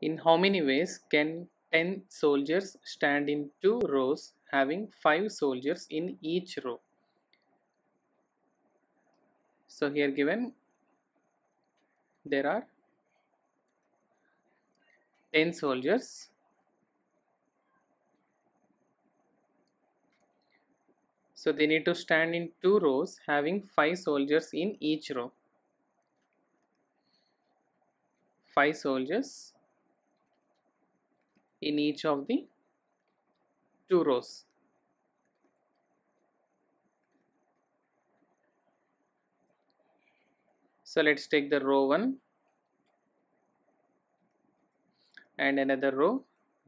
In how many ways can 10 soldiers stand in 2 rows having 5 soldiers in each row? So here given there are 10 soldiers. So they need to stand in 2 rows having 5 soldiers in each row. 5 soldiers in each of the 2 rows. So let's take the row 1 and another row,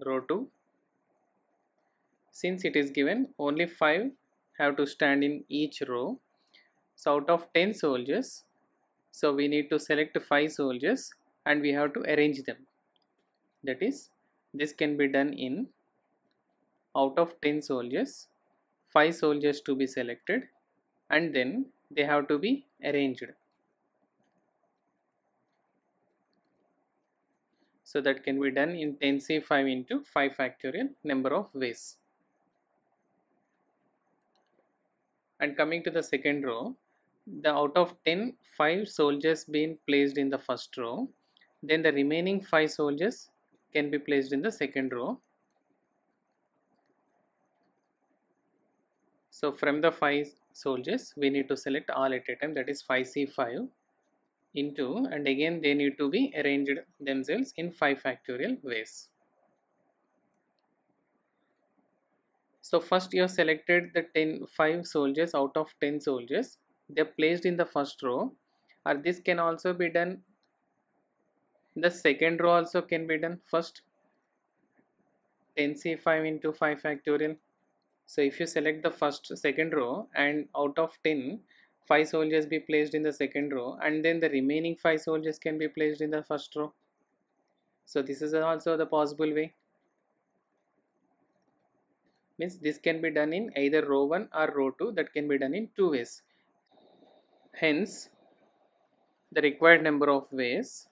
row 2. Since it is given only 5 have to stand in each row, so out of 10 soldiers, so we need to select 5 soldiers and we have to arrange them. That is, this can be done in out of 10 soldiers, 5 soldiers to be selected and then they have to be arranged. So that can be done in 10c5 into 5 factorial number of ways. And coming to the second row, the out of 10, 5 soldiers being placed in the first row, then the remaining 5 soldiers can be placed in the second row. So from the 5 soldiers we need to select all at a time, that is 5c5 into, and again they need to be arranged themselves in 5 factorial ways. So first you have selected the 5 soldiers out of 10 soldiers, they are placed in the first row, or this can also be done, the second row also can be done. First 10c5 into 5 factorial. So if you select the second row and out of 10, 5 soldiers be placed in the second row and then the remaining 5 soldiers can be placed in the first row. So this is also the possible way. Means this can be done in either row 1 or row 2, that can be done in 2 ways. Hence the required number of ways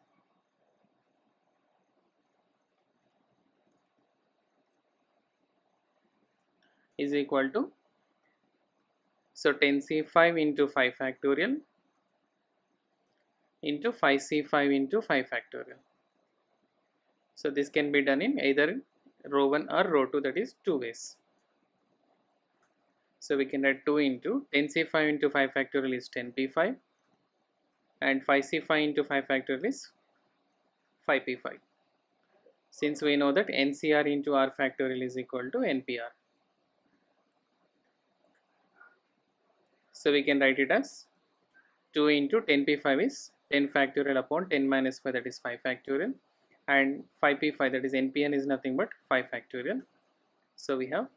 is equal to, so 10c5 into 5 factorial into 5c5 into 5 factorial. So this can be done in either row 1 or row 2, that is 2 ways. So we can write 2 into 10c5 into 5 factorial is 10p5 and 5c5 into 5 factorial is 5p5. Since we know that NCR into R factorial is equal to NPR. So we can write it as 2 into 10p5 is 10 factorial upon 10 minus 5, that is 5 factorial, and 5p5, that is NPN, is nothing but 5 factorial. So we have,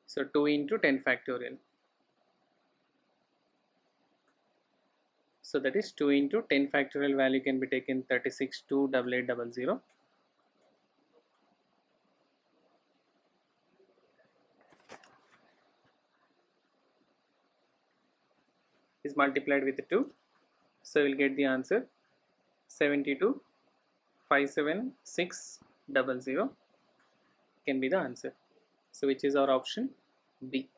so 2 into 10 factorial. So that is 2 into 10 factorial value can be taken 36,28800 is multiplied with 2. So we'll get the answer 72,57600 can be the answer. So which is our option B.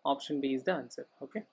Option B is the answer. Okay.